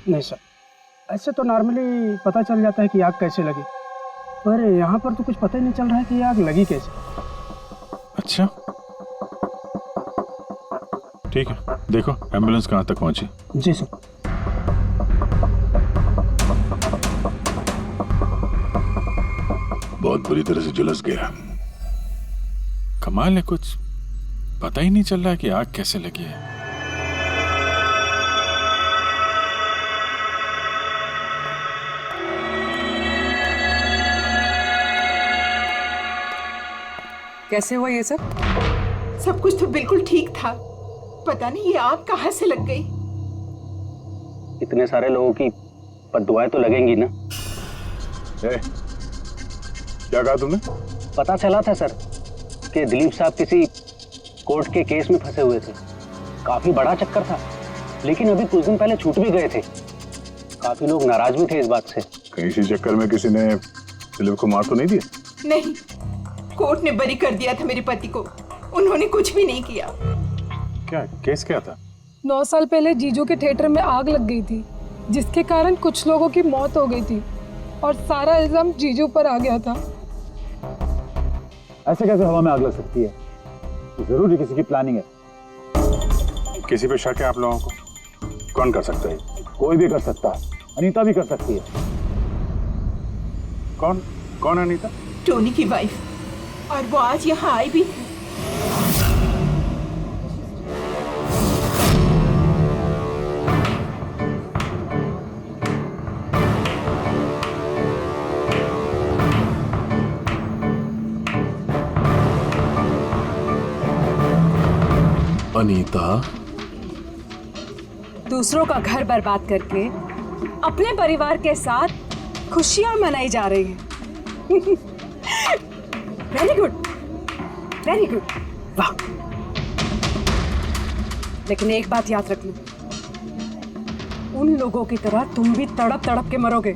नहीं सर, ऐसे तो नॉर्मली पता चल जाता है कि आग कैसे लगी, पर यहाँ पर तो कुछ पता ही नहीं चल रहा है कि आग लगी कैसे। अच्छा ठीक है, देखो एम्बुलेंस कहाँ तक पहुंची। जी सर। बहुत बुरी तरह से झुलस गया। कमाल है, कुछ पता ही नहीं चल रहा है कि आग कैसे लगी है। कैसे हुआ ये सब? सब कुछ तो बिल्कुल ठीक था, पता नहीं ये आग कहाँ से लग गई। इतने सारे लोगों की बददुआएं तो लगेंगी ना। क्या कहा तुमने? पता चला था सर कि दिलीप साहब किसी कोर्ट के केस में फंसे हुए थे। काफी बड़ा चक्कर था, लेकिन अभी कुछ दिन पहले छूट भी गए थे। काफी लोग नाराज भी थे इस बात से। कहीं इसी चक्कर में किसी ने दिलीप को मार तो नहीं दिया? नहीं, कोर्ट ने बरी कर दिया था मेरे पति को, उन्होंने कुछ भी नहीं किया। क्या केस क्या था? 9 साल पहले जीजू के थिएटर में आग लग गई थी, जिसके कारण कुछ लोगों की मौत हो गई थी और सारा इल्जाम जीजू पर आ गया था। ऐसे कैसे हवा में आग लग सकती है? जरूर ही किसी की प्लानिंग है। किसी पे शक है आप लोगों को? कौन कर सकता है? कोई भी कर सकता है, अनीता भी कर सकती है। कौन कौन अनीता? टोनी की वाइफ, और वो आज यहाँ आई भी थी। अनीता, दूसरों का घर बर्बाद करके अपने परिवार के साथ खुशियां मनाई जा रही है। वेरी गुड, वेरी गुड, वाह। लेकिन एक बात याद रखना, उन लोगों की तरह तुम भी तड़प तड़प के मरोगे।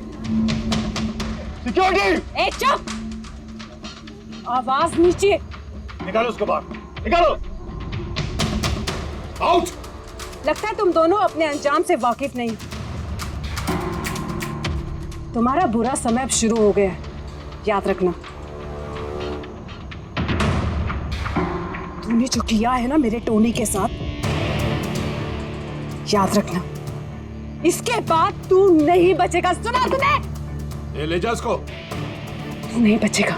सिक्योरिटी! ए चुप! आवाज नीचे। निकालो उसको बाहर, निकालो! आउट! लगता है तुम दोनों अपने अंजाम से वाकिफ नहीं। तुम्हारा बुरा समय अब शुरू हो गया है, याद रखना। तूने जो किया है ना मेरे टोनी के साथ, याद रखना, इसके बाद तू नहीं बचेगा। सुना तूने? ले जा इसको। तू नहीं बचेगा,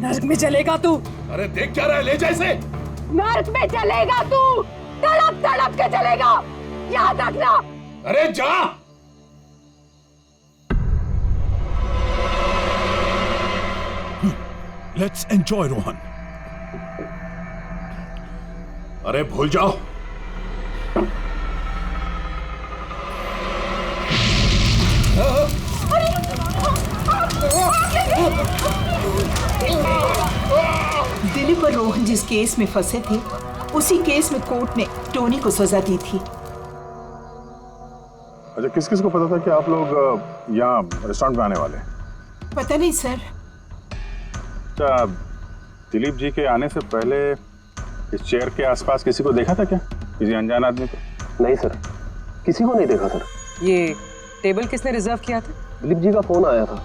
नर्क में चलेगा तू। अरे देख क्या रहा है, ले जा इसे। नर्क में चलेगा तू, तड़प तड़प के चलेगा, याद रखना। अरे जा। Let's enjoy Rohan. अरे भूल जाओ। दिलीप और रोहन जिस केस में फंसे थे, उसी केस में कोर्ट ने टोनी को सजा दी थी। अच्छा, किस किस को पता था कि आप लोग यहाँ रेस्टोरेंट में आने वाले हैं? पता नहीं सर। अच्छा, दिलीप जी के आने से पहले इस चेयर के आसपास किसी को देखा था क्या? किसी अनजान आदमी को? नहीं सर, किसी को नहीं देखा सर। ये टेबल किसने रिजर्व किया था? दिलीप जी का फोन आया था,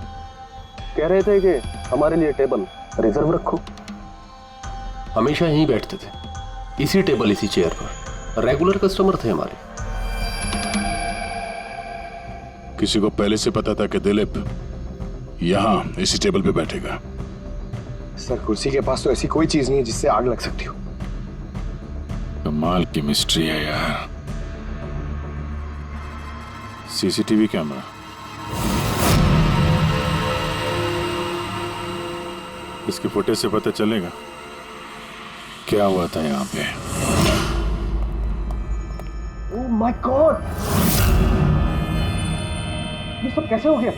कह रहे थे कि हमारे लिए टेबल रिजर्व रखो। हमेशा यहीं बैठते थे, इसी टेबल इसी चेयर पर, रेगुलर कस्टमर थे हमारे। किसी को पहले से पता था कि दिलीप यहाँ इसी टेबल पे बैठेगा? सर, कुर्सी के पास तो ऐसी कोई चीज नहीं है जिससे आग लग सकती हो। कमाल की मिस्ट्री है यार। सीसीटीवी कैमरा, इसके फुटेज से पता चलेगा क्या हुआ था यहाँ पे। ओह माय गॉड, ये सब कैसे हो गया?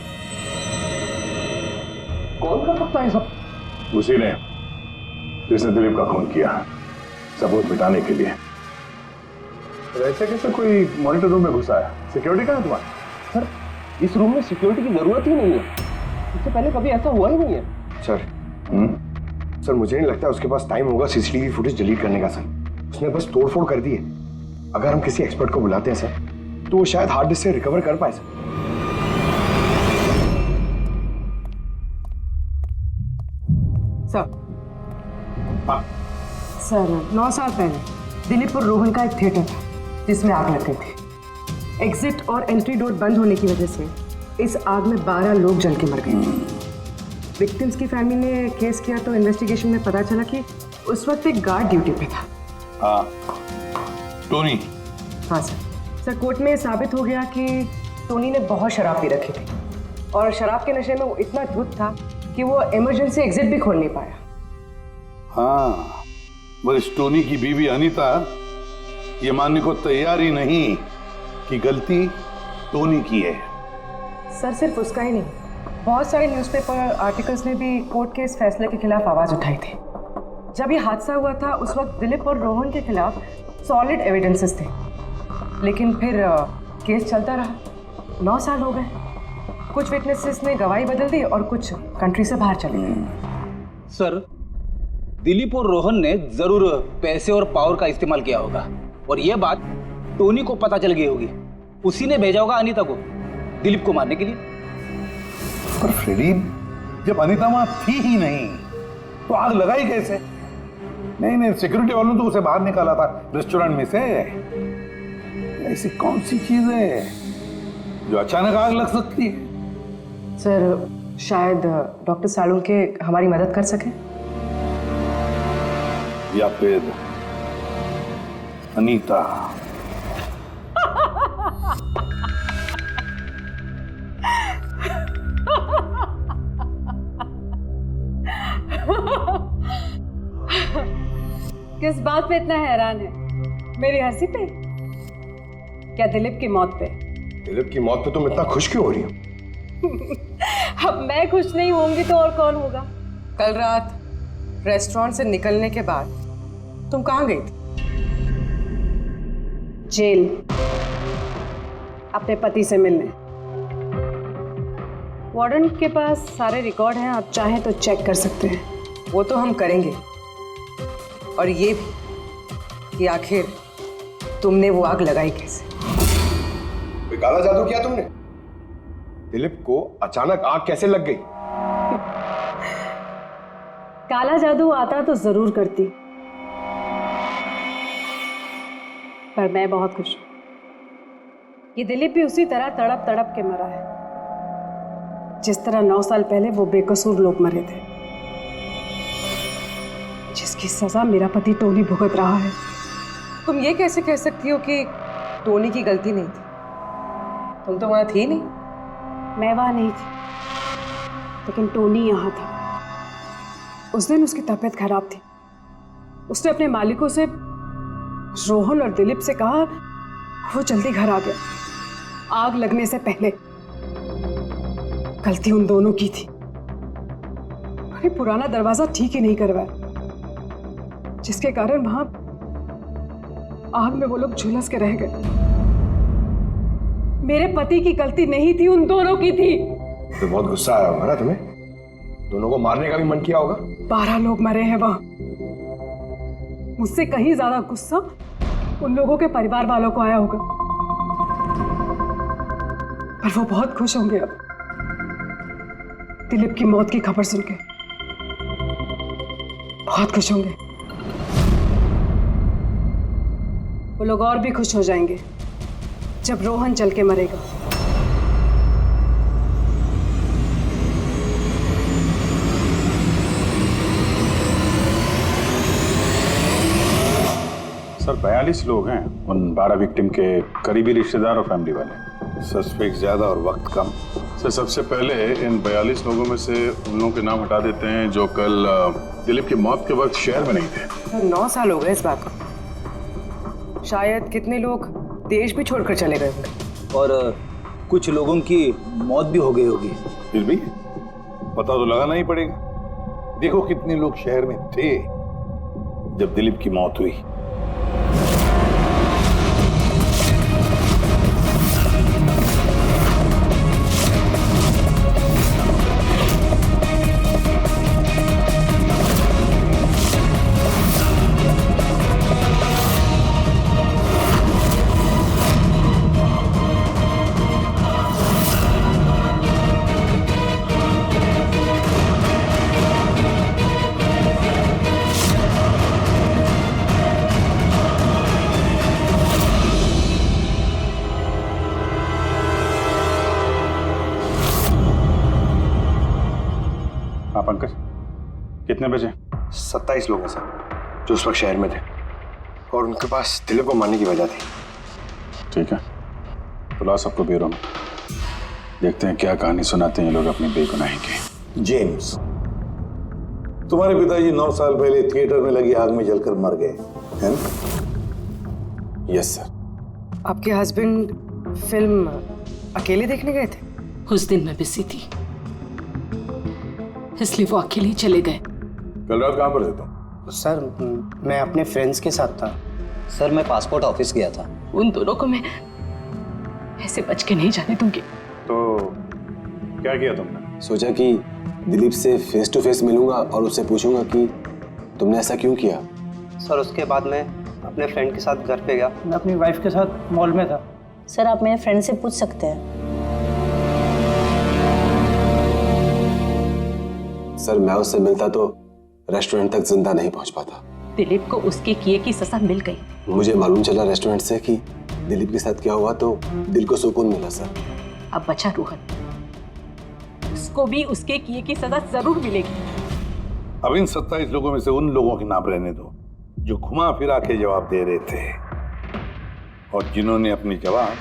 कौन कर सकता है सब? उसी ने जिसने दिलीप का खून किया, सबूत मिटाने के लिए। ऐसे कैसे कोई मॉनिटर रूम में घुसा है? सिक्योरिटी कहाँ है तुम्हारा? सर, इस रूम में सिक्योरिटी की जरूरत ही नहीं है, इससे पहले कभी ऐसा हुआ ही नहीं है। सर, सर मुझे नहीं लगता उसके पास टाइम होगा सीसीटीवी फुटेज डिलीट करने का। सर, उसने बस तोड़फोड़ कर दी है। अगर हम किसी एक्सपर्ट को बुलाते हैं सर, तो वो शायद हार्ड डिस्क से रिकवर कर पाए सर। सर 9 साल पहले दिलीप और रोहन का एक थिएटर था जिसमें आग लग गई थी। एग्जिट और एंट्री डोर बंद होने की वजह से इस आग में 12 लोग जल के मर गए थे। विक्टिम्स की फैमिली ने केस किया तो इन्वेस्टिगेशन में पता चला कि उस वक्त एक गार्ड ड्यूटी पे था। हाँ, टोनी। हाँ सर कोर्ट में साबित हो गया कि टोनी ने बहुत शराब पी रखी थी और शराब के नशे में वो इतना धुत था कि वो इमरजेंसी एग्जिट भी खोल नहीं पाया। हाँ, बस टोनी की बीवी अनीता ये मानने को तैयार ही नहीं कि गलती टोनी की है। सर सिर्फ उसका ही नहीं, बहुत सारे न्यूज़पेपर आर्टिकल्स ने भी कोर्ट के इस फैसले के खिलाफ आवाज़ उठाई थी। जब ये हादसा हुआ था उस वक्त दिलीप और रोहन के खिलाफ सॉलिड एविडेंसेस थे, लेकिन फिर केस चलता रहा। 9 साल हो गए। कुछ विटनेसेस ने गवाही बदल दी और कुछ कंट्री से बाहर चले गए। सर, दिलीप और रोहन ने जरूर पैसे और पावर का इस्तेमाल किया होगा और यह बात टोनी को पता चल गई होगी। उसी ने भेजा होगा अनीता को दिलीप को मारने के लिए। पर फ्रेडी, जब अनीता वहां थी ही नहीं तो आग लगाई कैसे? नहीं, सिक्योरिटी वालों ने तो उसे बाहर निकाला था रेस्टोरेंट में से। ऐसी कौन सी चीज है जो अचानक आग लग सकती है? सर शायद डॉक्टर सालुंके हमारी मदद कर सके, या फिर अनीता। किस बात पे इतना हैरान है? मेरी हंसी पे? क्या दिलीप की मौत पे? दिलीप की मौत पे तुम इतना खुश क्यों हो रही हो? अब मैं खुश नहीं होंगी तो और कौन होगा? कल रात रेस्टोरेंट से निकलने के बाद तुम कहाँ गई थी? जेल, अपने पति से मिलने। वार्डन के पास सारे रिकॉर्ड हैं, आप चाहें तो चेक कर सकते हैं। वो तो हम करेंगे, और ये भी कि आखिर तुमने वो आग लगाई कैसे? कोई काला जादू किया तुमने? दिलीप को अचानक आग कैसे लग गई? काला जादू आता तो जरूर करती, पर मैं बहुत खुश हूं। ये दिलीप भी उसी तरह तड़प तड़प के मरा है जिस तरह 9 साल पहले वो बेकसूर लोग मरे थे, जिसकी सजा मेरा पति टोनी भुगत रहा है। तुम ये कैसे कह सकती हो कि टोनी की गलती नहीं थी? तुम तो वहां थी नहीं। मैं वहां नहीं थी, लेकिन टोनी यहाँ था। उस दिन उसकी तबीयत खराब थी। उसने अपने मालिकों से, रोहन और दिलीप से कहा वो जल्दी घर आ गया आग लगने से पहले। गलती उन दोनों की थी। अरे पुराना दरवाजा ठीक ही नहीं करवाया, जिसके कारण वहां आग में वो लोग झुलस के रह गए। मेरे पति की गलती नहीं थी, उन दोनों की थी। तो बहुत गुस्सा आया होगा ना तुम्हें? दोनों को मारने का भी मन किया होगा। 12 लोग मरे हैं वहां। मुझसे कहीं ज्यादा गुस्सा उन लोगों के परिवार वालों को आया होगा, पर वो बहुत खुश होंगे अब दिलीप की मौत की खबर सुन के। बहुत खुश होंगे। वो लोग और भी खुश हो जाएंगे जब रोहन चल के मरेगा। सर 42 लोग हैं, उन 12 विक्टिम के करीबी रिश्तेदार और फैमिली वाले। सस्पेक्ट ज्यादा और वक्त कम। सर सबसे पहले इन 42 लोगों में से उन लोगों के नाम हटा देते हैं जो कल दिलीप की मौत के वक्त शहर में नहीं थे। 9 साल हो गए इस बात को। शायद कितने लोग देश भी छोड़कर चले गए होंगे और कुछ लोगों की मौत भी हो गई होगी। फिर भी पता तो लगाना ही पड़ेगा। देखो कितने लोग शहर में थे जब दिलीप की मौत हुई। कितने बजे? 27 लोग हैं सर, जो उस वक्त शहर में थे और उनके पास दिलीप को मारने की वजह थी। ठीक है, बुलाओ सबको ब्यूरो में, देखते हैं क्या कहानी सुनाते हैं ये लोग अपनी बेगुनाही की। जेम्स, तुम्हारे पिताजी 9 साल पहले थिएटर में लगी आग में जलकर मर गए, है ना? Yes sir. आपके हस्बैंड फिल्म अकेले देखने गए थे? उस दिन मैं बिजी थी, इसलिए वो अकेले ही चले गए। कल रात कहाँ पर थे तुम? सर मैं अपने फ्रेंड्स के साथ था। सर मैं पासपोर्ट ऑफिस गया था। उन दोनों को मैं ऐसे बच के नहीं जाने दूंगी। तो क्या किया तुमने? सोचा कि दिलीप से फेस टू फेस मिलूंगा और उससे पूछूंगा कि तुमने ऐसा क्यों किया। सर उसके बाद मैं अपने फ्रेंड के साथ घर पे गया। मैं अपनी वाइफ के साथ मॉल में था। सर आप मेरे फ्रेंड से पूछ सकते हैं। सर मैं उससे मिलता तो रेस्टोरेंट तक जिंदा नहीं पहुंच पाता। दिलीप को उसके किए की सजा मिल गई। मुझे मालूम चला रेस्टोरेंट से कि दिलीप के साथ क्या हुआ तो दिल को सुकून मिला सर। अब बचा रोहन, उसको भी उसके किए की सजा जरूर मिलेगी। अब इन 27 लोगों में से उन लोगों के नाम रहने दो जो घुमा फिरा के जवाब दे रहे थे और जिन्होंने अपने जवाब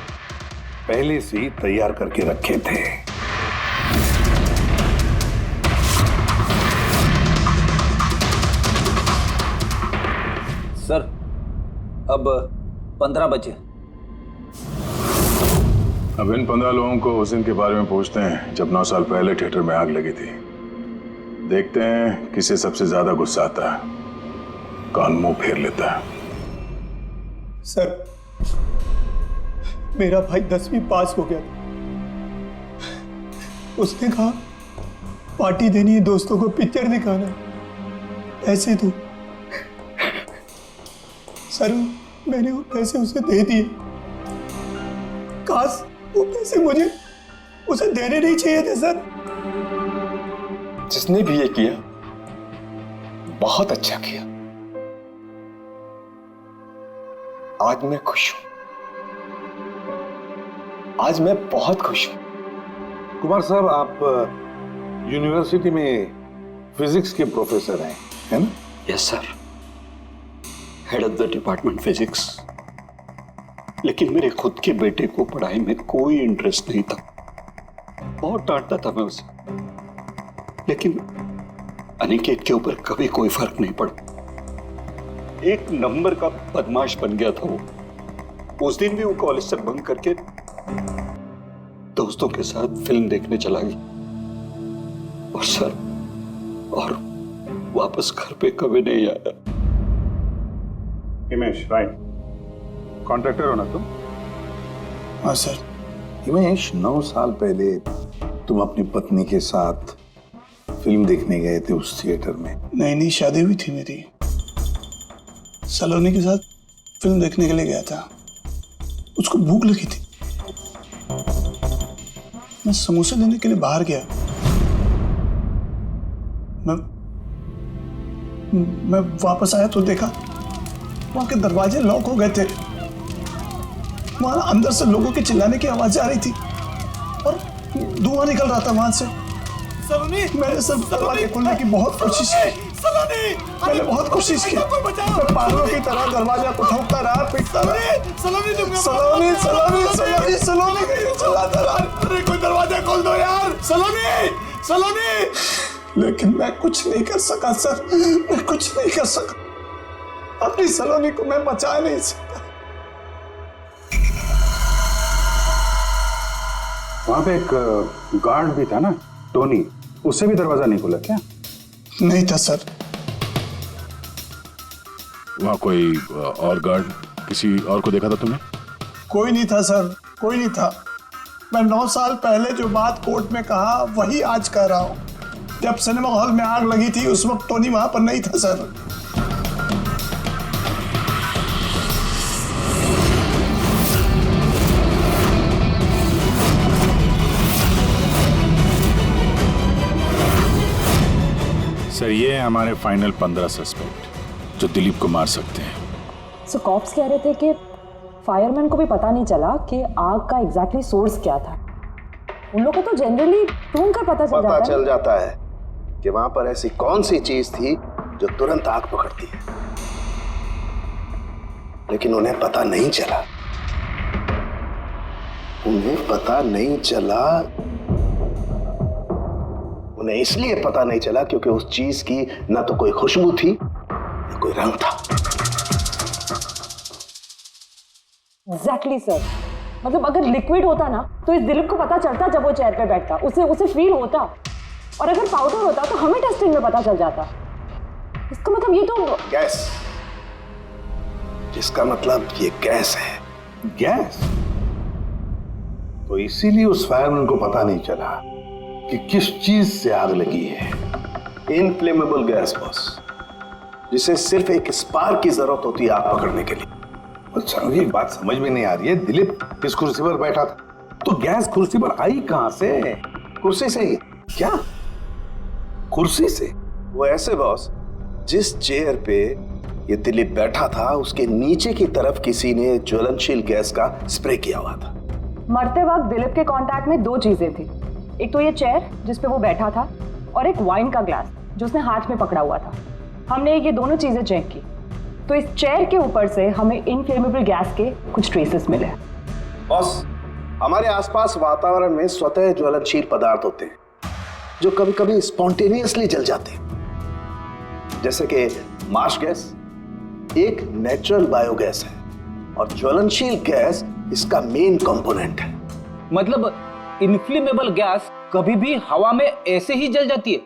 पहले से ही तैयार करके रखे थे। सर अब 15 बजे। अब इन 15 लोगों को उस दिन के बारे में पूछते हैं जब 9 साल पहले थिएटर में आग लगी थी। देखते हैं किसे सबसे ज्यादा गुस्सा आता है, कौन मुंह फेर लेता है। सर मेरा भाई 10वीं पास हो गया था। उसने कहा पार्टी देनी है, दोस्तों को पिक्चर दिखाना है, पैसे दो। सर मैंने वो पैसे उसे दे दिए। काश वो पैसे मुझे उसे देने नहीं चाहिए थे सर। जिसने भी ये किया बहुत अच्छा किया। आज मैं खुश हूं, आज मैं बहुत खुश हूं। कुमार साहब आप यूनिवर्सिटी में फिजिक्स के प्रोफेसर हैं, है ना? Yes sir, head of the department physics. लेकिन मेरे खुद के बेटे को पढ़ाई में कोई इंटरेस्ट नहीं था। बहुत डांटता था मैं उसे, लेकिन अनिकेत के ऊपर कभी कोई फर्क नहीं पड़ा। एक नंबर का बदमाश बन गया था वो। उस दिन भी वो कॉलेज से बंक करके दोस्तों के साथ फिल्म देखने चला गया और सर और वापस घर पे कभी नहीं आया। हिमेश, राइट, कॉन्ट्रैक्टर हो ना तुम? हाँ सर। हिमेश, 9 साल पहले तुम अपनी पत्नी के साथ फिल्म देखने गए थे उस थिएटर में। नई शादी हुई थी मेरी। सलोनी के साथ फिल्म देखने के लिए गया था। उसको भूख लगी थी। मैं समोसे लेने के लिए बाहर गया। मैं वापस आया तो देखा वहां के दरवाजे लॉक हो गए थे। वहां अंदर से लोगों के चिल्लाने की आवाज आ रही थी और धुआं निकल रहा था वहां से। सलोनी, मैंने सब दरवाजे खोलने की बहुत कोशिश की। सलोनी, मैंने बहुत कोशिश की। मैं पागलों की तरह दरवाजा को ठोकता रहा, पीटता रहा। सलोनी, सलोनी, सलोनी, सलोनी, सलोनी कहीं चिल्लाता रहा। अरे कोई दरवाजा खोल दो यार। सलोनी, सलोनी। लेकिन मैं कुछ नहीं कर सका सर, मैं कुछ नहीं कर सका। अपनी सलोनी को मैं बचा नहीं सकता। वहां पे एक गार्ड भी था ना, टोनी, उससे भी दरवाजा नहीं खुला क्या? नहीं था सर। वहां कोई और गार्ड, किसी और को देखा था तुमने? कोई नहीं था सर, कोई नहीं था। मैं 9 साल पहले जो बात कोर्ट में कहा वही आज कह रहा हूं। जब सिनेमा हॉल में आग लगी थी उस वक्त टोनी वहां पर नहीं था सर। सर ये है हमारे फाइनल 15 सस्पेक्ट जो दिलीप को मार सकते हैं। सो कॉप्स कह रहे थे कि फायरमैन को भी पता नहीं चला कि आग का एग्जैक्टली सोर्स क्या था। उन लोगों को तो जनरली ढूंढ कर पता चल जाता है। कि वहां पर ऐसी कौन सी चीज थी जो तुरंत आग पकड़ती है, लेकिन उन्हें पता नहीं चला। उन्हें पता नहीं चला। उन्हें इसलिए पता नहीं चला क्योंकि उस चीज की ना तो कोई खुशबू थी ना कोई रंग था। एग्जैक्टली सर, मतलब अगर लिक्विड होता ना तो इस दिलीप को पता चलता जब वो चेयर पे बैठता, उसे फील होता। और अगर पाउडर होता तो हमें टेस्टिंग में पता चल जाता। इसका मतलब ये तो गैस, जिसका मतलब ये गैस है। गैस? तो इसीलिए उस फायरमैन को पता नहीं चला कि किस चीज से आग लगी है। इनफ्लेमेबल गैस बॉस, जिसे सिर्फ एक स्पार्क की जरूरत होती है आग पकड़ने के लिए। अच्छा, मुझे एक बात समझ में नहीं आ रही है। दिलीप इस कुर्सी पर बैठा था, तो गैस कुर्सी पर आई कहां से? कुर्सी से ही। क्या? कुर्सी से? वो ऐसे बॉस, जिस चेयर पे ये दिलीप बैठा था उसके नीचे की तरफ किसी ने ज्वलनशील गैस का स्प्रे किया हुआ था। मरते वक्त दिलीप के कांटेक्ट में दो चीजें थी। एक तो ये चेयर जिस पे वो बैठा था और एक वाइन का ग्लास जो उसने हाथ में पकड़ा हुआ था। हमने ये दोनों चीजें चेक की तो इस चेयर के ऊपर से हमें इनफ्लेमेबल गैस के कुछ ट्रेसेस मिले। बॉस, हमारे आसपास वातावरण में स्वतः ज्वलनशील पदार्थ होते हैं जो कभी कभी स्पॉन्टेनियसली जल जाते हैं, जैसे कि मार्श गैस एक नेचुरल बायोगैस है और ज्वलनशील गैस इसका मेन कंपोनेंट है। मतलब इनफ्लेमेबल गैस कभी भी हवा में ऐसे ही जल जाती है?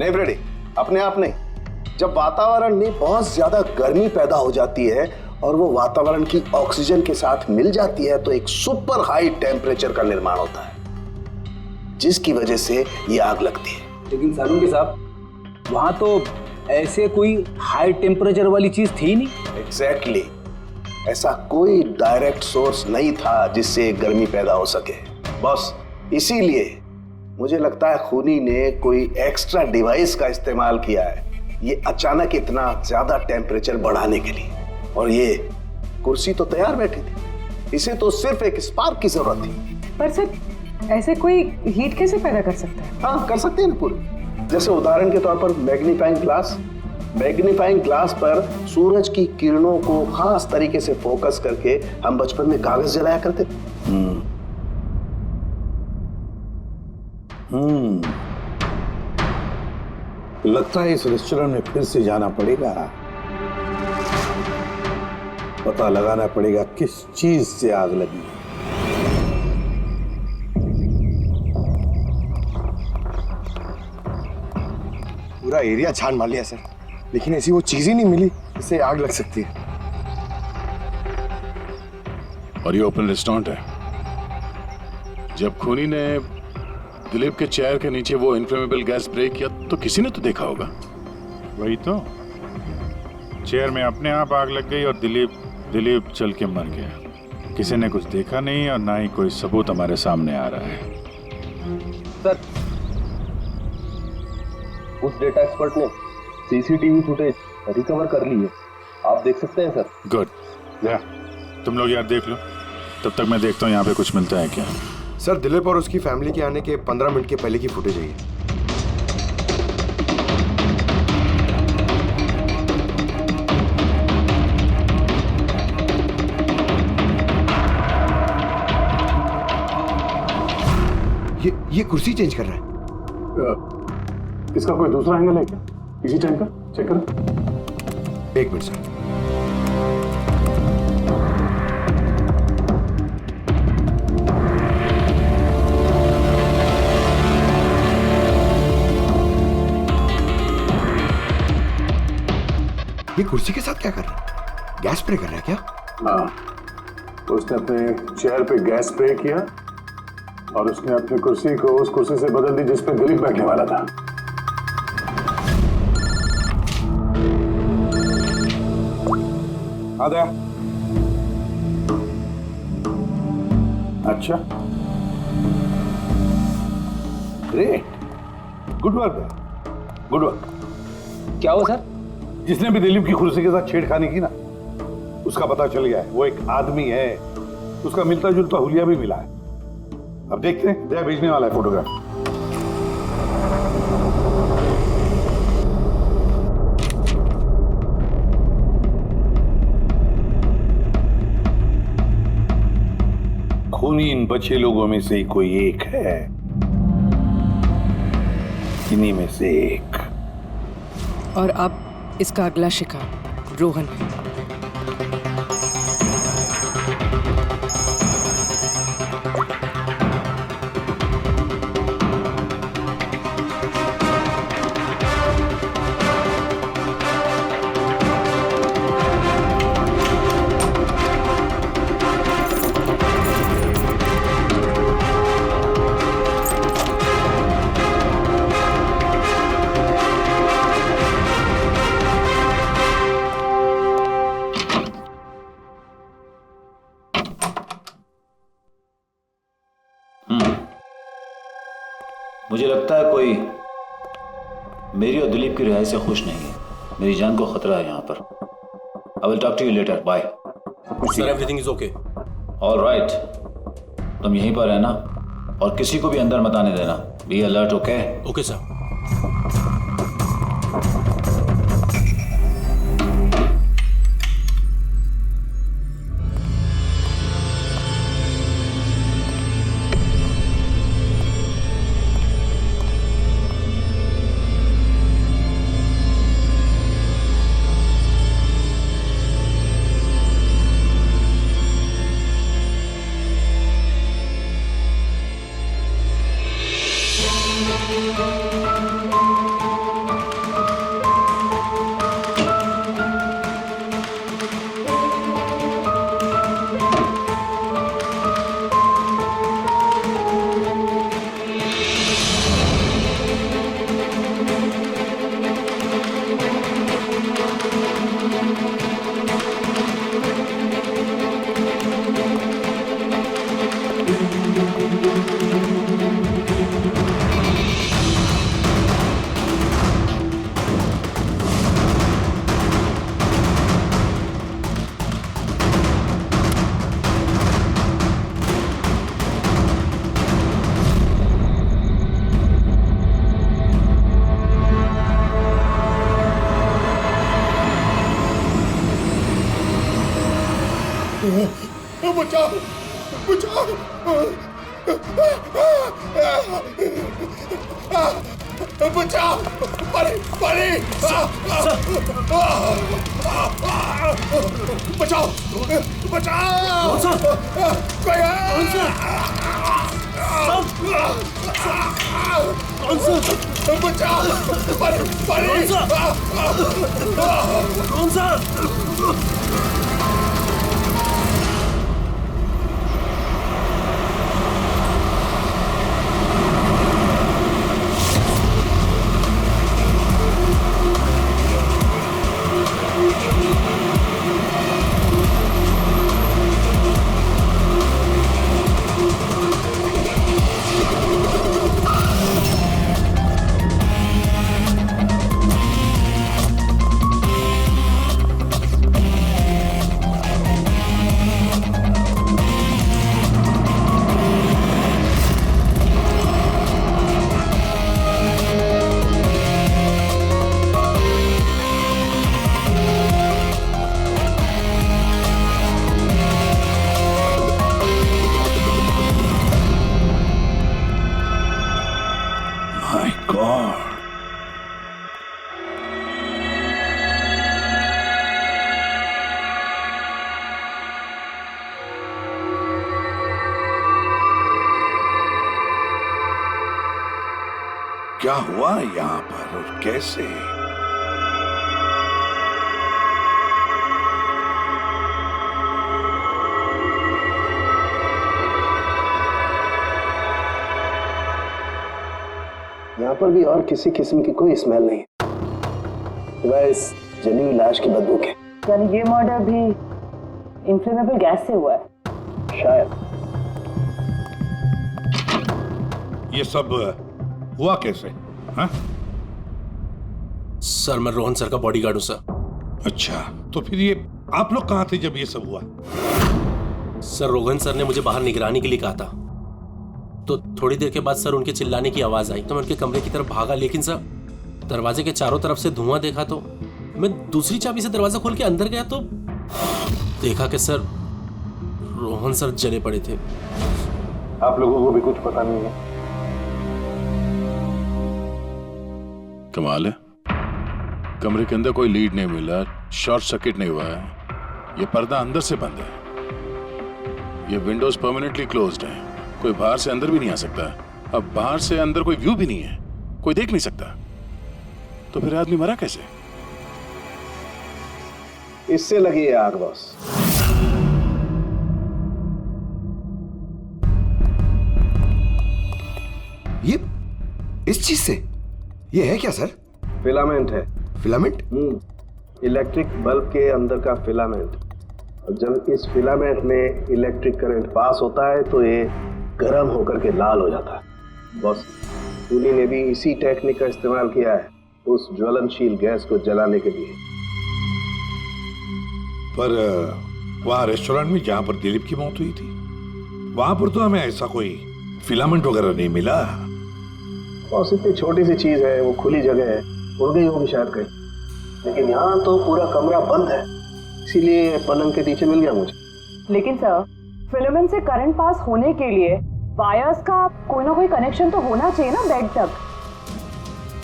नहीं फ्रेडी, अपने आप नहीं। जब वातावरण में बहुत ज्यादा गर्मी पैदा हो जाती है और वो वातावरण की ऑक्सीजन के साथ मिल जाती है तो एक सुपर हाई टेम्परेचर का निर्माण होता है, जिसकी वजह से ये आग लगती है। लेकिन सालून के साहब, वहां तो ऐसे कोई हाई टेम्परेचर वाली चीज थी नहीं। एग्जैक्टली, ऐसा कोई डायरेक्ट सोर्स नहीं था जिससे गर्मी पैदा हो सके। बस इसीलिए मुझे लगता है खूनी ने कोई एक्स्ट्रा डिवाइस का इस्तेमाल किया है ये अचानक इतना ज्यादा टेम्परेचर बढ़ाने के लिए। और ये कुर्सी तो तैयार बैठी थी, इसे तो सिर्फ एक स्पार्क की जरूरत थी। पर सर ऐसे कोई हीट कैसे पैदा कर सकता है? हाँ, कर सकते हैं ना पूरी। जैसे उदाहरण के तौर पर मैग्नीफाइंग ग्लास पर सूरज की किरणों को खास तरीके से फोकस करके हम बचपन में कागज जलाया करते थे। लगता है इस रेस्टोरेंट में फिर से जाना पड़ेगा। पता लगाना पड़ेगा किस चीज से आग लगी। पूरा एरिया छान मार लिया सर, लेकिन ऐसी वो चीज ही नहीं मिली जिससे आग लग सकती है। और ये ओपन रेस्टोरेंट है। जब खूनी ने दिलीप के चेयर के नीचे वो इनफ्लेमेबल गैस स्प्रे किया तो किसी ने तो देखा होगा। वही तो, चेयर में अपने आप आग लग गई और दिलीप चल के मर गया। किसी ने कुछ देखा नहीं और ना ही कोई सबूत हमारे सामने आ रहा है। सर, उस डेटा एक्सपर्ट ने सीसीटीवी फुटेज रिकवर कर ली है, आप देख सकते हैं सर। गुड, या तुम लोग यार देख लो, तब तक मैं देखता हूँ यहाँ पे कुछ मिलता है क्या। सर, दिलीप और उसकी फैमिली के आने के 15 मिनट के पहले की फुटेज है ये। ये कुर्सी चेंज कर रहा है। इसका कोई दूसरा एंगल है क्या? इसी टाइम का चेक करो। एक मिनट सर। ये कुर्सी के साथ क्या कर रहा है? गैस स्प्रे कर रहा है क्या? हाँ, उसने अपने चेयर पे गैस स्प्रे किया और उसने अपनी कुर्सी को उस कुर्सी से बदल दी जिस पे दिलीप बैठने वाला था। आ गया। अच्छा, great, good work, good work. क्या हुआ सर? जिसने भी दिलीप की कुर्सी के साथ छेड़खानी की ना, उसका पता चल गया है। वो एक आदमी है, उसका मिलता जुलता हुलिया भी मिला है। अब देखते हैं, दया भेजने वाला है फोटोग्राफ। खूनी इन बचे लोगों में से ही कोई एक है, इन्हीं में से एक। और अब इसका अगला शिकार रोहन है। मुझे लगता है कोई मेरी और दिलीप की रिहाई से खुश नहीं है। मेरी जान को खतरा है यहाँ पर। I will talk to you later. Bye. Sir everything is okay. All right, तुम यहीं पर रहना और किसी को भी अंदर मत आने देना। Be alert. Okay? Okay sir. बचाओ बचाओ बचाओ परे परे बचाओ बचाओ बचाओ परे परे कौन सा क्या हुआ यहाँ पर और कैसे? यहाँ पर भी और किसी किस्म की कोई स्मेल नहीं सिवाय इस जली हुई लाश की बदबू के। यानी ये मर्डर भी इन्फ्लेमेबल गैस से हुआ है? शायद। ये सब हुआ कैसे? हाँ? सर मैं रोहन सर का बॉडीगार्ड हूं सर। अच्छा, तो फिर ये आप लोग कहाँ थे जब ये सब हुआ? सर रोहन सर ने मुझे बाहर निगरानी के लिए कहा था, तो थोड़ी देर के बाद सर उनके चिल्लाने की आवाज आई तो मैं उनके कमरे की तरफ भागा, लेकिन सर दरवाजे के चारों तरफ से धुआं देखा तो मैं दूसरी चाबी से दरवाजा खोल के अंदर गया तो देखा कि सर रोहन सर जले पड़े थे। आप लोगों को भी कुछ पता नहीं है? कमाल है, कमरे के अंदर कोई लीड नहीं मिला, शॉर्ट सर्किट नहीं हुआ है, ये पर्दा अंदर से बंद है, ये विंडोज परमानेंटली क्लोज्ड है, कोई बाहर से अंदर भी नहीं आ सकता। अब बाहर से अंदर कोई व्यू भी नहीं है, कोई देख नहीं सकता, तो फिर आदमी मरा कैसे? इससे लगी है आग बॉस। ये इस चीज से ये है क्या सर? फिलामेंट है। फिलामेंट? इलेक्ट्रिक बल्ब के अंदर का फिलामेंट। और जब इस फिलामेंट में इलेक्ट्रिक करंट पास होता है तो ये गर्म होकर के लाल हो जाता है। बॉस, खूनी ने भी इसी टेक्निक का इस्तेमाल किया है उस ज्वलनशील गैस को जलाने के लिए। पर वहां रेस्टोरेंट में जहां पर दिलीप की मौत हुई थी, वहां पर तो हमें ऐसा कोई फिलामेंट वगैरह नहीं मिला। बॉस, इतनी छोटी सी चीज है, वो खुली जगह है, उड़ गई होगी शायद कहीं, लेकिन यहाँ तो पूरा कमरा बंद है, इसीलिए पलंग के नीचे मिल गया मुझे। लेकिन सर, फिलामेंट से करंट पास होने के लिए वायर्स का कोई ना कोई कनेक्शन तो होना चाहिए ना बेड तक।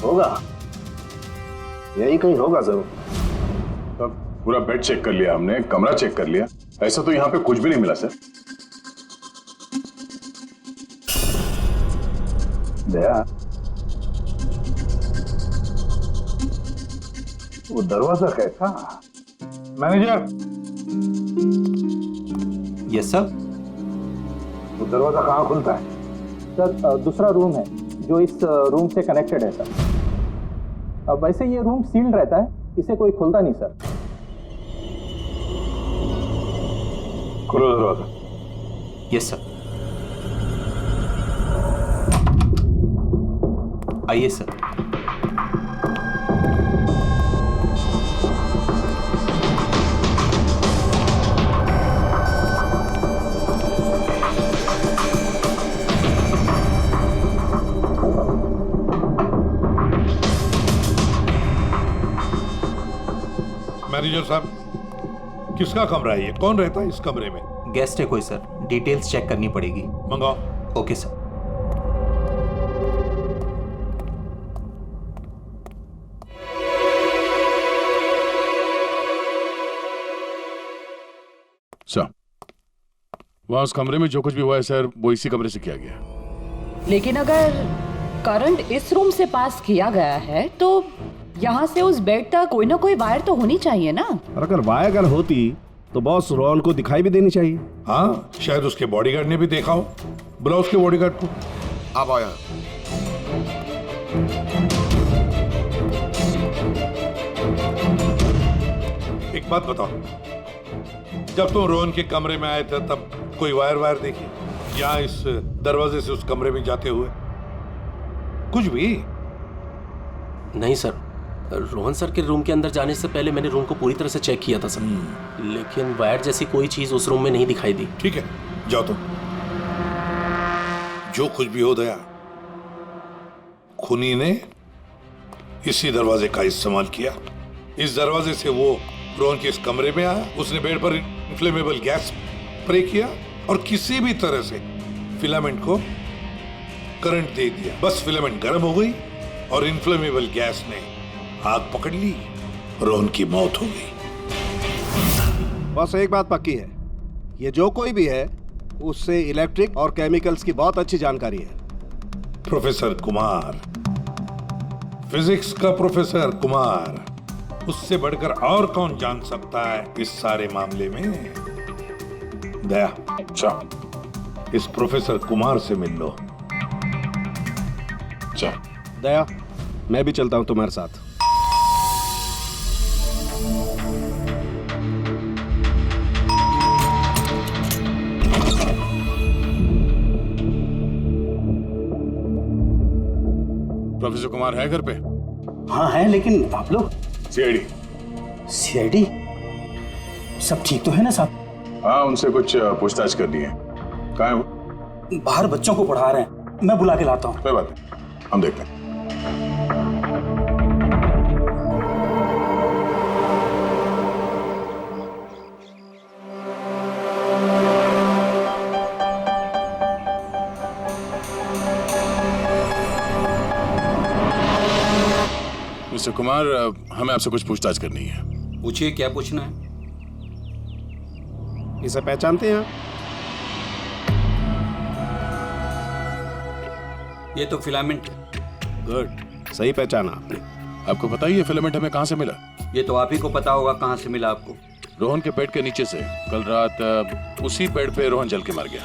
होगा, यही कहीं होगा जरूर। तब पूरा बेड चेक कर लिया हमने, कमरा चेक कर लिया, ऐसा तो यहाँ पे कुछ भी नहीं मिला सर। दया, वो दरवाजा कैसा? मैनेजर। Yes sir. वो दरवाजा कहाँ खुलता है? सर दूसरा रूम है जो इस रूम से कनेक्टेड है सर। अब वैसे ये रूम सील्ड रहता है, इसे कोई खोलता नहीं सर। खोलो दरवाजा। Yes sir. आइए सर। मैनेजर साहब, किसका कमरा है ये? कौन रहता है इस कमरे में? गेस्ट है कोई सर, डिटेल्स चेक करनी पड़ेगी। मंगाओ। Okay sir. सर, वहां उस कमरे में जो कुछ भी हुआ है सर, वो इसी कमरे से किया गया। लेकिन अगर करंट इस रूम से पास किया गया है तो यहाँ से उस बेड तक कोई ना कोई वायर तो होनी चाहिए ना। और अगर वायर अगर होती तो बॉस रोहन को दिखाई भी देनी चाहिए। हाँ, शायद उसके बॉडीगार्ड ने भी देखा हो। बुलाओ उसके बॉडीगार्ड को। आप आओ यहाँ। एक बात बताओ, जब तुम रोहन के कमरे में आए थे तब कोई वायर देखी? यहाँ इस दरवाजे से उस कमरे में जाते हुए कुछ भी? नहीं सर, रोहन सर के रूम के अंदर जाने से पहले मैंने रूम को पूरी तरह से चेक किया था सर, लेकिन वायर जैसी कोई चीज उस रूम में नहीं दिखाई दी। ठीक है, जाओ तुम। जो कुछ भी हो दया, खूनी ने इसी दरवाजे का इस्तेमाल किया। इस दरवाजे से वो रोहन के इस कमरे में आया, उसने बेड पर इन्फ्लेमेबल गैस स्प्रे किया और किसी भी तरह से फिलामेंट को करंट दे दिया। बस फिलामेंट गर्म हो गई और इन्फ्लेमेबल गैस ने आग पकड़ ली, रोहन की मौत हो गई। बस एक बात पक्की है, ये जो कोई भी है उससे इलेक्ट्रिक और केमिकल्स की बहुत अच्छी जानकारी है। प्रोफेसर कुमार, फिजिक्स का प्रोफेसर कुमार, उससे बढ़कर और कौन जान सकता है इस सारे मामले में? दया, अच्छा, इस प्रोफेसर कुमार से मिल लो। अच्छा दया, मैं भी चलता हूं तुम्हारे साथ। प्रोफेसर कुमार है घर पे? हाँ है, लेकिन आप लोग? सीआईडी। सीआईडी? सब ठीक तो है ना साहब? हाँ, उनसे कुछ पूछताछ करनी है। कहाँ है वो? बाहर बच्चों को पढ़ा रहे हैं, मैं बुला के लाता हूँ। कोई बात नहीं, हम देखते हैं। मिस्टर कुमार, हमें आपसे कुछ पूछताछ करनी है। पूछिए, क्या पूछना है? इसे पहचानते हैं आप? ये तो फिलामेंट है। गुड, सही पहचाना आपने। आपको पता ही है फिलामेंट हमें कहाँ से मिला? ये तो आप ही को पता होगा कहाँ से मिला आपको। रोहन के बेड के नीचे से। कल रात उसी बेड पे रोहन जल के मर गया।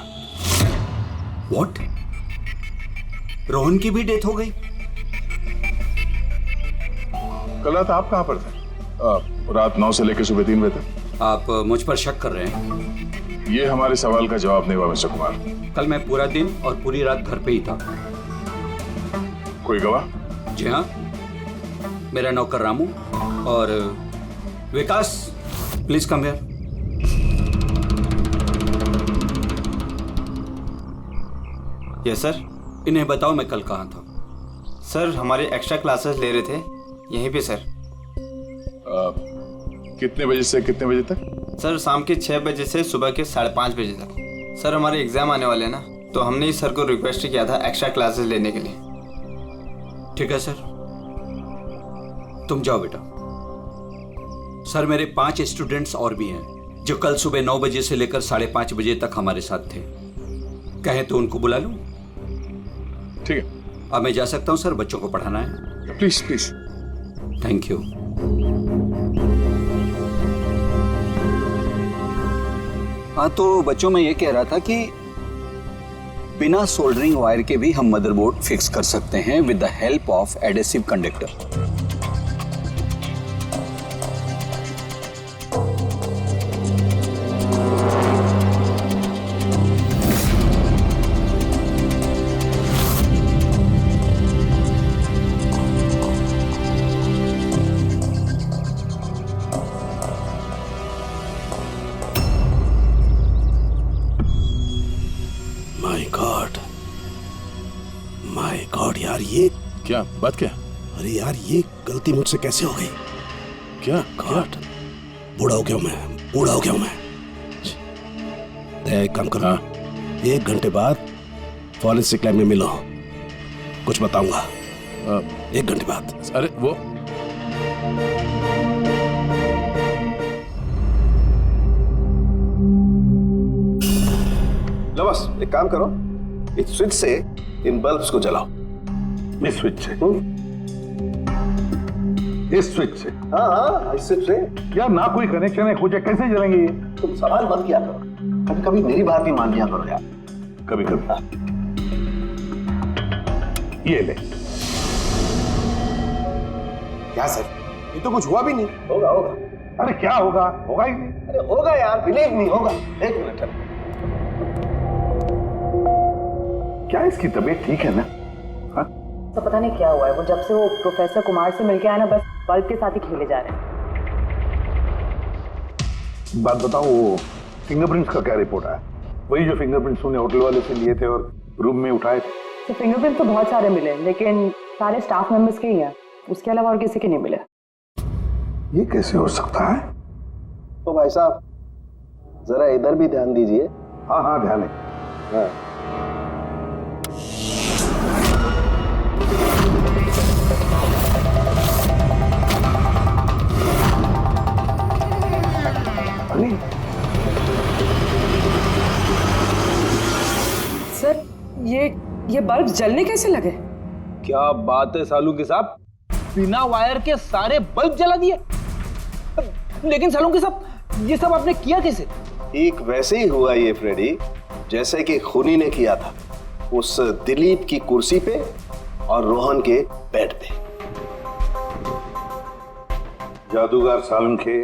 व्हाट? रोहन की भी डेथ हो गई? कल रात आप कहाँ पर थे? रात 9 से लेकर सुबह 3 बजे तक। आप मुझ पर शक कर रहे हैं? ये हमारे सवाल का जवाब नहीं हुआ मिस्टर कुमार। कल मैं पूरा दिन और पूरी रात घर पे ही था। कोई गवाह? जी हाँ, मेरा नौकर रामू और Vikas. Please come here. Yes sir. इन्हें बताओ मैं कल कहाँ था। सर हमारे एक्स्ट्रा क्लासेस ले रहे थे यहीं पे सर। कितने बजे से कितने बजे तक? सर शाम के 6 बजे से सुबह के 5:30 बजे तक। सर हमारे एग्जाम आने वाले हैं ना, तो हमने इस सर को रिक्वेस्ट किया था एक्स्ट्रा क्लासेस लेने के लिए। ठीक है सर, तुम जाओ बेटा। सर मेरे 5 स्टूडेंट्स और भी हैं जो कल सुबह 9 बजे से लेकर 5:30 बजे तक हमारे साथ थे। कहें तो उनको बुला लूं? ठीक है। अब मैं जा सकता हूं सर, बच्चों को पढ़ाना है। Please please. Thank you. हाँ तो बच्चों, मैं ये कह रहा था कि बिना सोल्डरिंग वायर के भी हम मदरबोर्ड फिक्स कर सकते हैं with the help of adhesive conductor. My God यार, ये क्या बात? क्या? अरे यार, ये गलती मुझसे कैसे हो गई? क्या? गॉड, बूढ़ा हो गया हूं मैं, बूढ़ा हो गया हूं मैं। एक काम करो, 1 घंटे बाद फॉरेंसिक लैब में मिलो, कुछ बताऊंगा। 1 घंटे बाद। अरे वो लो बस, एक काम करो, इस स्विच से इन बल्ब्स को जलाओ। इस स्विच से? इस स्विच से? हाँ, इस स्विच से। यार ना कोई कनेक्शन है कुछ है, कैसे जलेंगे ये? तुम सवाल मत किया करो, कभी कभी मेरी बात भी मान लिया करो यार। कभी कभी। ये ले। क्या सर, ये तो कुछ हुआ भी नहीं। होगा होगा। अरे क्या होगा? होगा ही नहीं। अरे होगा यार, बिलीव नहीं होगा। 1 मिनट। क्या इसकी तबीयत ठीक है ना? हाँ? तो पता नहीं क्या हुआ है, वो जब से वो प्रोफेसर कुमार से मिलके आया ना, बस बल्ब के साथ ही खेले जा रहे हैं। बात बताओ, वो फिंगरप्रिंट्स का क्या रिपोर्ट आया? वही जो फिंगरप्रिंट्स उन्हें होटल वाले से लिए थे और रूम में उठाए थे। तो फिंगरप्रिंट तो बहुत सारे मिले, लेकिन सारे स्टाफ मेंबर्स के ही हैं, उसके अलावा और किसी के नहीं मिले। ये कैसे हो सकता है? तो भाई साहब जरा इधर भी ध्यान दीजिए। हाँ हाँ, ध्यान है। हाँ। सर ये बल्ब जलने कैसे लगे? क्या बात है सालुंकी साहब, बिना वायर के सारे बल्ब जला दिए। लेकिन सालुंकी साहब, ये सब आपने किया कैसे? ठीक वैसे ही हुआ ये फ्रेडी, जैसे कि खूनी ने किया था, उस दिलीप की कुर्सी पे और रोहन के बेड पे। जादूगर सालुंखे,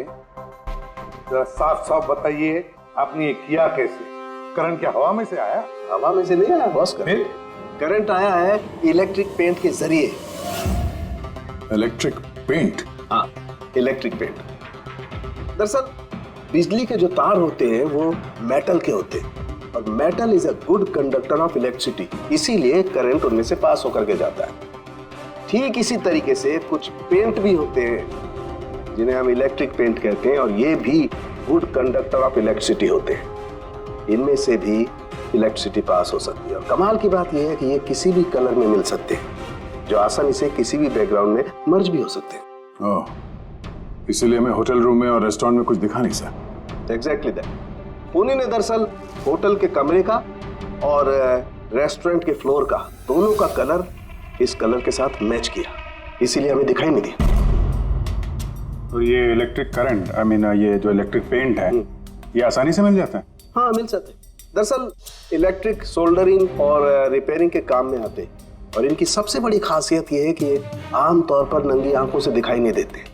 जरा साफ साफ बताइए, आपने ये किया कैसे? करंट क्या हवा में से आया? हवा में से नहीं आया बॉस, करंट आया है इलेक्ट्रिक पेंट के जरिए। Electric paint? हाँ, इलेक्ट्रिक पेंट। दरअसल बिजली के जो तार होते हैं वो मेटल के होते हैं, और metal is a good conductor of electricity, इसीलिए करंट उनमें से पास होकर के जाता है। ठीक इसी तरीके से कुछ पेंट भी होते हैं जिन्हें हम इलेक्ट्रिक पेंट कहते हैं, और ये भी गुड कंडक्टर ऑफ इलेक्ट्रिसिटी होते हैं। इनमें से भी इलेक्ट्रिसिटी पास हो सकती है, और कमाल की बात यह है कि ये किसी भी कलर में मिल सकते हैं, जो आसानी से किसी भी बैकग्राउंड में मर्ज भी हो सकते हैं। ओह, इसीलिए मैं होटल रूम में और रेस्टोरेंट में कुछ दिखा नहीं सर। Exactly that. खूनी ने दरअसल होटल के कमरे का और रेस्टोरेंट के फ्लोर का दोनों का कलर इस कलर के साथ मैच किया, इसीलिए हमें दिखाई नहीं दिया। तो ये इलेक्ट्रिक करंट, आई मीन ये जो इलेक्ट्रिक पेंट है, ये आसानी से मिल जाता है? हाँ, मिल सकते हैं। दरअसल इलेक्ट्रिक सोल्डरिंग और रिपेयरिंग के काम में आते हैं, और इनकी सबसे बड़ी खासियत ये है कि ये आमतौर पर नंगी आंखों से दिखाई नहीं देते,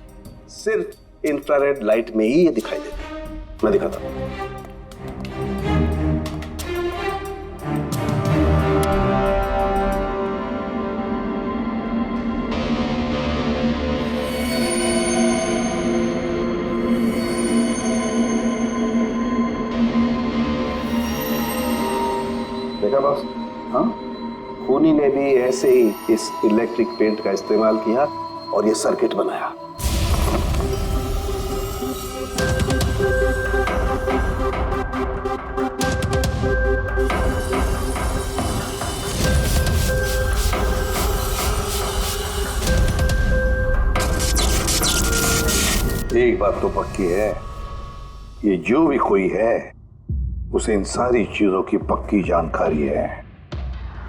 सिर्फ इंफ्रारेड लाइट में ही ये दिखाई देते हैं। मैं दिखाता हूँ। देखा बॉस? हाँ, खूनी ने भी ऐसे ही इस इलेक्ट्रिक पेंट का इस्तेमाल किया और ये सर्किट बनाया। एक बात तो पक्की है, ये जो भी कोई है उसे इन सारी चीजों की पक्की जानकारी है।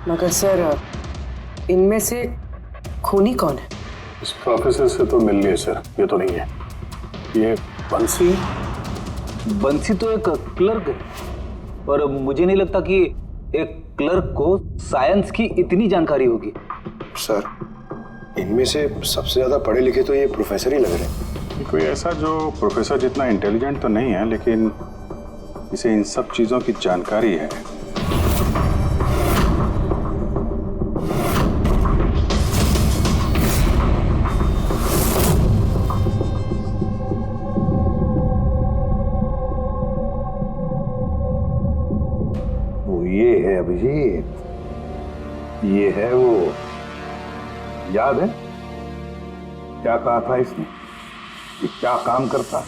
मगर सर, इनमें से खूनी कौन है? इस प्रोफेसर से तो मिल लिए सर, ये तो नहीं है। ये बंसी। बंसी तो एक क्लर्क है, और मुझे नहीं लगता कि एक क्लर्क को साइंस की इतनी जानकारी होगी। सर, इनमें से सबसे ज्यादा पढ़े लिखे तो ये प्रोफेसर ही लग रहे हैं। कोई ऐसा जो प्रोफेसर जितना इंटेलिजेंट तो नहीं है, लेकिन इसे इन सब चीजों की जानकारी है। वो ये है अभिजीत, ये है वो। याद है क्या कहा था इसने, कि क्या काम करता?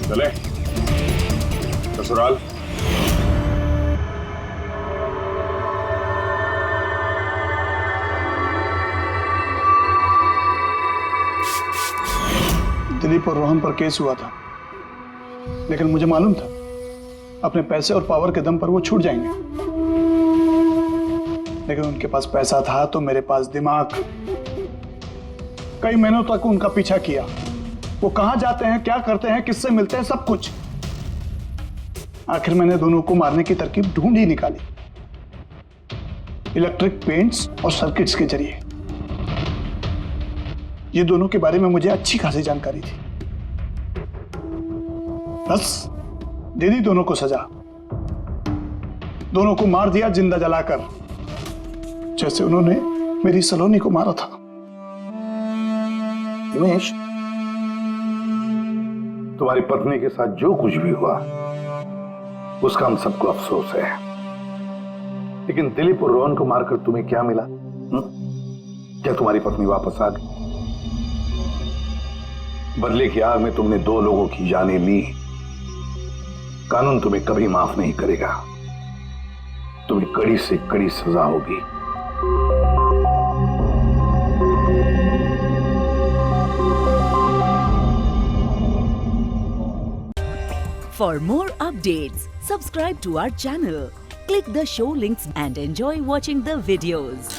चले ससुराल। दिलीप और रोहन पर केस हुआ था, लेकिन मुझे मालूम था अपने पैसे और पावर के दम पर वो छूट जाएंगे। लेकिन उनके पास पैसा था तो मेरे पास दिमाग। कई महीनों तक उनका पीछा किया, वो कहां जाते हैं, क्या करते हैं, किससे मिलते हैं, सब कुछ। आखिर मैंने दोनों को मारने की तरकीब ढूंढ ही निकाली, इलेक्ट्रिक पेंट्स और सर्किट्स के जरिए। ये दोनों के बारे में मुझे अच्छी खासी जानकारी थी। बस दे दी दोनों को सजा, दोनों को मार दिया जिंदा जलाकर, जैसे उन्होंने मेरी सलोनी को मारा था। उमेश, तुम्हारी पत्नी के साथ जो कुछ भी हुआ उसका हम सबको अफसोस है, लेकिन दिलीप और रोहन को मारकर तुम्हें क्या मिला? क्या तुम्हारी पत्नी वापस आ गई? बदले की आग में तुमने 2 लोगों की जानें ली। कानून तुम्हें कभी माफ नहीं करेगा, तुम्हें कड़ी से कड़ी सजा होगी। For more updates, subscribe to our channel, click the show links and enjoy watching the videos.